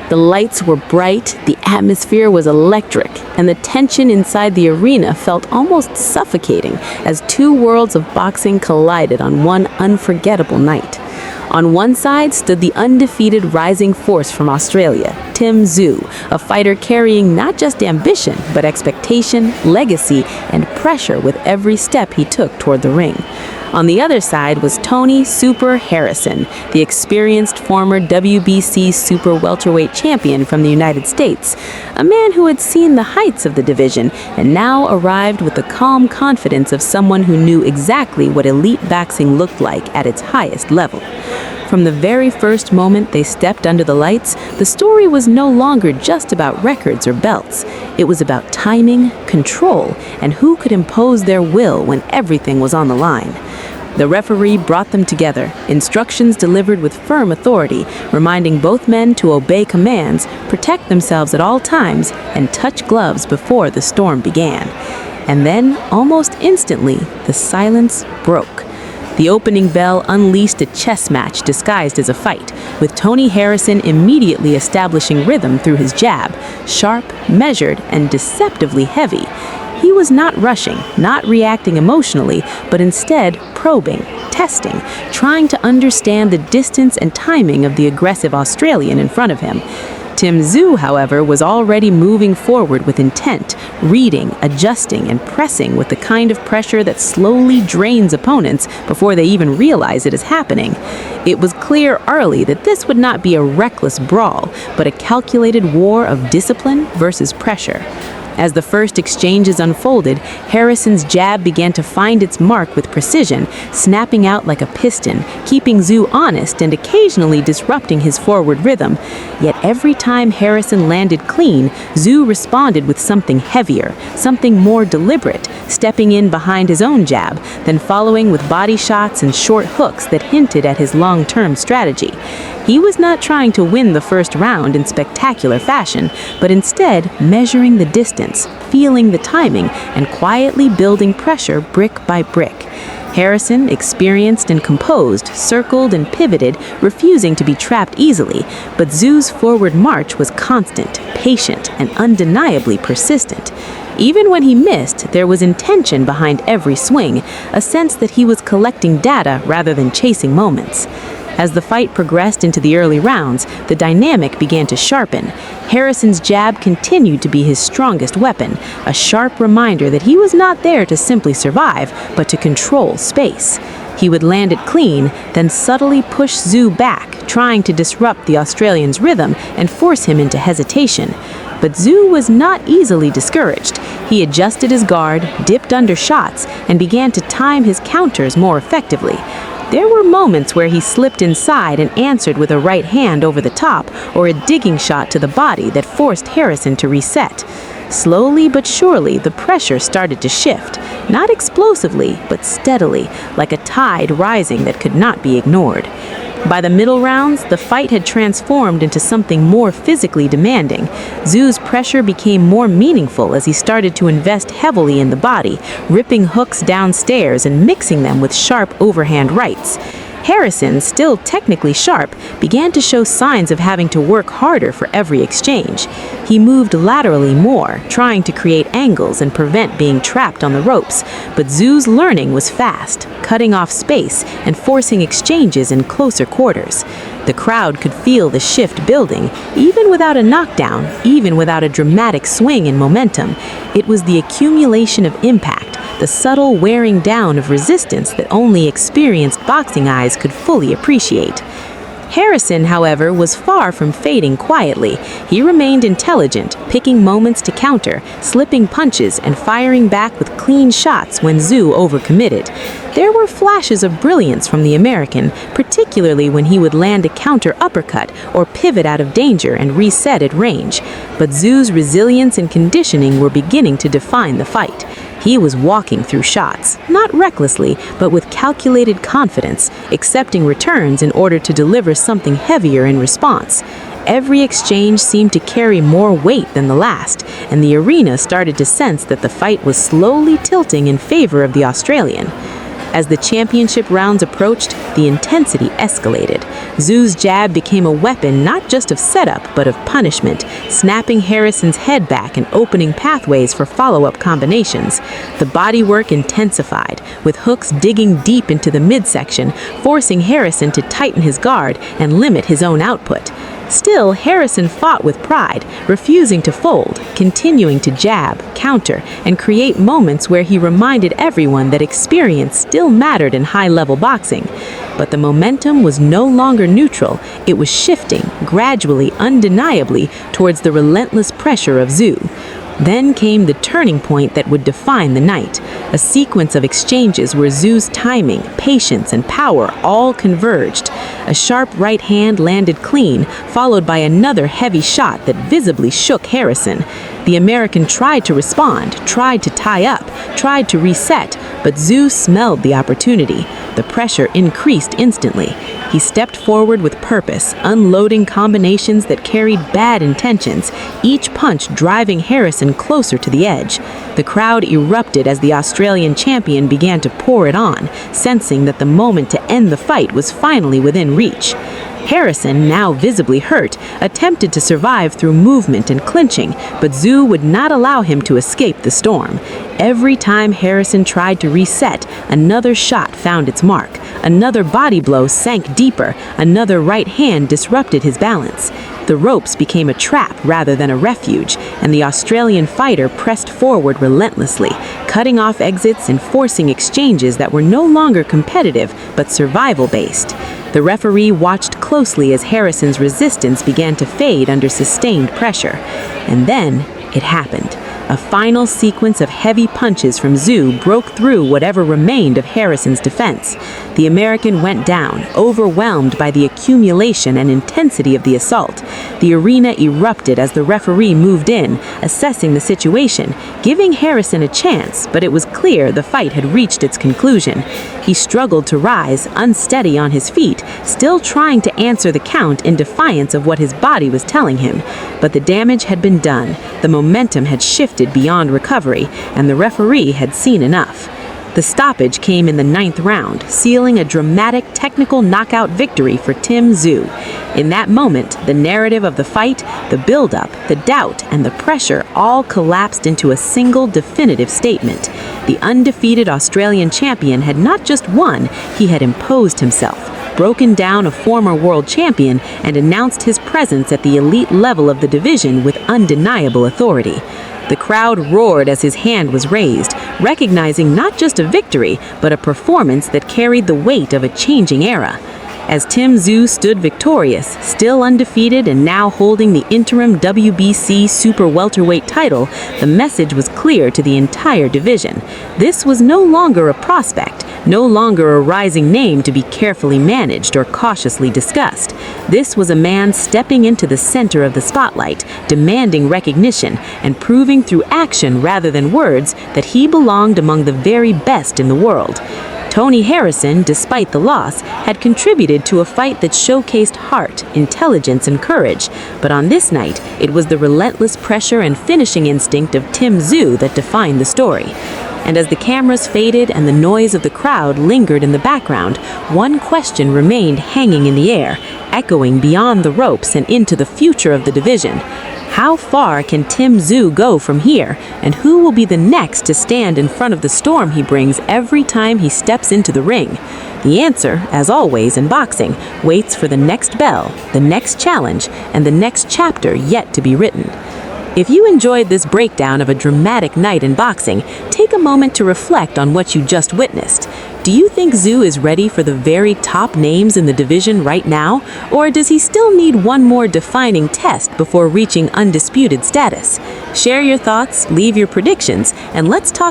The lights were bright, the atmosphere was electric, and the tension inside the arena felt almost suffocating as two worlds of boxing collided on one unforgettable night. On one side stood the undefeated rising force from Australia, Tszyu, a fighter carrying not just ambition, but expectation, legacy, and pressure with every step he took toward the ring. On the other side was Tony Super Harrison, the experienced former WBC super welterweight champion from the United States, a man who had seen the heights of the division and now arrived with the calm confidence of someone who knew exactly what elite boxing looked like at its highest level. From the very first moment they stepped under the lights, the story was no longer just about records or belts. It was about timing, control, and who could impose their will when everything was on the line. The referee brought them together, instructions delivered with firm authority, reminding both men to obey commands, protect themselves at all times, and touch gloves before the storm began. And then, almost instantly, the silence broke. The opening bell unleashed a chess match disguised as a fight, with Tony Harrison immediately establishing rhythm through his jab, sharp, measured, and deceptively heavy. He was not rushing, not reacting emotionally, but instead probing, testing, trying to understand the distance and timing of the aggressive Australian in front of him. Tszyu, however, was already moving forward with intent, reading, adjusting, and pressing with the kind of pressure that slowly drains opponents before they even realize it is happening. It was clear early that this would not be a reckless brawl, but a calculated war of discipline versus pressure. As the first exchanges unfolded, Harrison's jab began to find its mark with precision, snapping out like a piston, keeping Tszyu honest and occasionally disrupting his forward rhythm. Yet every time Harrison landed clean, Tszyu responded with something heavier, something more deliberate, stepping in behind his own jab, then following with body shots and short hooks that hinted at his long-term strategy. He was not trying to win the first round in spectacular fashion, but instead measuring the distance, feeling the timing, and quietly building pressure brick by brick. Harrison, experienced and composed, circled and pivoted, refusing to be trapped easily, but Tszyu's forward march was constant, patient, and undeniably persistent. Even when he missed, there was intention behind every swing, a sense that he was collecting data rather than chasing moments. As the fight progressed into the early rounds, the dynamic began to sharpen. Harrison's jab continued to be his strongest weapon, a sharp reminder that he was not there to simply survive, but to control space. He would land it clean, then subtly push Tszyu back, trying to disrupt the Australian's rhythm and force him into hesitation. But Tszyu was not easily discouraged. He adjusted his guard, dipped under shots, and began to time his counters more effectively. There were moments where he slipped inside and answered with a right hand over the top or a digging shot to the body that forced Harrison to reset. Slowly but surely, the pressure started to shift, not explosively, but steadily, like a tide rising that could not be ignored. By the middle rounds, the fight had transformed into something more physically demanding. Tszyu's pressure became more meaningful as he started to invest heavily in the body, ripping hooks downstairs and mixing them with sharp overhand rights. Harrison, still technically sharp, began to show signs of having to work harder for every exchange. He moved laterally more, trying to create angles and prevent being trapped on the ropes, but Tszyu's learning was fast, cutting off space and forcing exchanges in closer quarters. The crowd could feel the shift building, even without a knockdown, even without a dramatic swing in momentum. It was the accumulation of impact, the subtle wearing down of resistance that only experienced boxing eyes could fully appreciate. Harrison, however, was far from fading quietly. He remained intelligent, picking moments to counter, slipping punches, and firing back with clean shots when Tszyu overcommitted. There were flashes of brilliance from the American, particularly when he would land a counter uppercut or pivot out of danger and reset at range. But Tszyu's resilience and conditioning were beginning to define the fight. He was walking through shots, not recklessly, but with calculated confidence, accepting returns in order to deliver something heavier in response. Every exchange seemed to carry more weight than the last, and the arena started to sense that the fight was slowly tilting in favor of the Australian. As the championship rounds approached, the intensity escalated. Tszyu's jab became a weapon not just of setup, but of punishment, snapping Harrison's head back and opening pathways for follow-up combinations. The bodywork intensified, with hooks digging deep into the midsection, forcing Harrison to tighten his guard and limit his own output. Still, Harrison fought with pride, refusing to fold, continuing to jab, counter, and create moments where he reminded everyone that experience still mattered in high-level boxing. But the momentum was no longer neutral. It was shifting, gradually, undeniably, towards the relentless pressure of Tszyu. Then came the turning point that would define the night, a sequence of exchanges where Tszyu's timing, patience, and power all converged. A sharp right hand landed clean, followed by another heavy shot that visibly shook Harrison. The American tried to respond, tried to tie up, tried to reset, but Tszyu smelled the opportunity. The pressure increased instantly. He stepped forward with purpose, unloading combinations that carried bad intentions, each punch driving Harrison closer to the edge. The crowd erupted as the Australian champion began to pour it on, sensing that the moment to end the fight was finally within reach. Harrison, now visibly hurt, attempted to survive through movement and clinching, but Tszyu would not allow him to escape the storm. Every time Harrison tried to reset, another shot found its mark. Another body blow sank deeper, another right hand disrupted his balance. The ropes became a trap rather than a refuge, and the Australian fighter pressed forward relentlessly, cutting off exits and forcing exchanges that were no longer competitive but survival-based. The referee watched closely as Harrison's resistance began to fade under sustained pressure. And then it happened. A final sequence of heavy punches from Tszyu broke through whatever remained of Harrison's defense. The American went down, overwhelmed by the accumulation and intensity of the assault. The arena erupted as the referee moved in, assessing the situation, giving Harrison a chance, but it was clear the fight had reached its conclusion. He struggled to rise, unsteady on his feet, still trying to answer the count in defiance of what his body was telling him. But the damage had been done, the momentum had shifted beyond recovery, and the referee had seen enough. The stoppage came in the 9th round, sealing a dramatic technical knockout victory for Tszyu. In that moment, the narrative of the fight, the build-up, the doubt, and the pressure all collapsed into a single definitive statement. The undefeated Australian champion had not just won, he had imposed himself, broken down a former world champion, and announced his presence at the elite level of the division with undeniable authority. The crowd roared as his hand was raised, recognizing not just a victory, but a performance that carried the weight of a changing era. As Tszyu stood victorious, still undefeated and now holding the interim WBC super welterweight title, the message was clear to the entire division. This was no longer a prospect, no longer a rising name to be carefully managed or cautiously discussed. This was a man stepping into the center of the spotlight, demanding recognition, and proving through action rather than words that he belonged among the very best in the world. Tony Harrison, despite the loss, had contributed to a fight that showcased heart, intelligence, and courage. But on this night, it was the relentless pressure and finishing instinct of Tszyu that defined the story. And as the cameras faded and the noise of the crowd lingered in the background, one question remained hanging in the air, echoing beyond the ropes and into the future of the division. How far can Tszyu go from here, and who will be the next to stand in front of the storm he brings every time he steps into the ring? The answer, as always in boxing, waits for the next bell, the next challenge, and the next chapter yet to be written. If you enjoyed this breakdown of a dramatic night in boxing, take a moment to reflect on what you just witnessed. Do you think Tszyu is ready for the very top names in the division right now, or does he still need one more defining test before reaching undisputed status? Share your thoughts, leave your predictions, and let's talk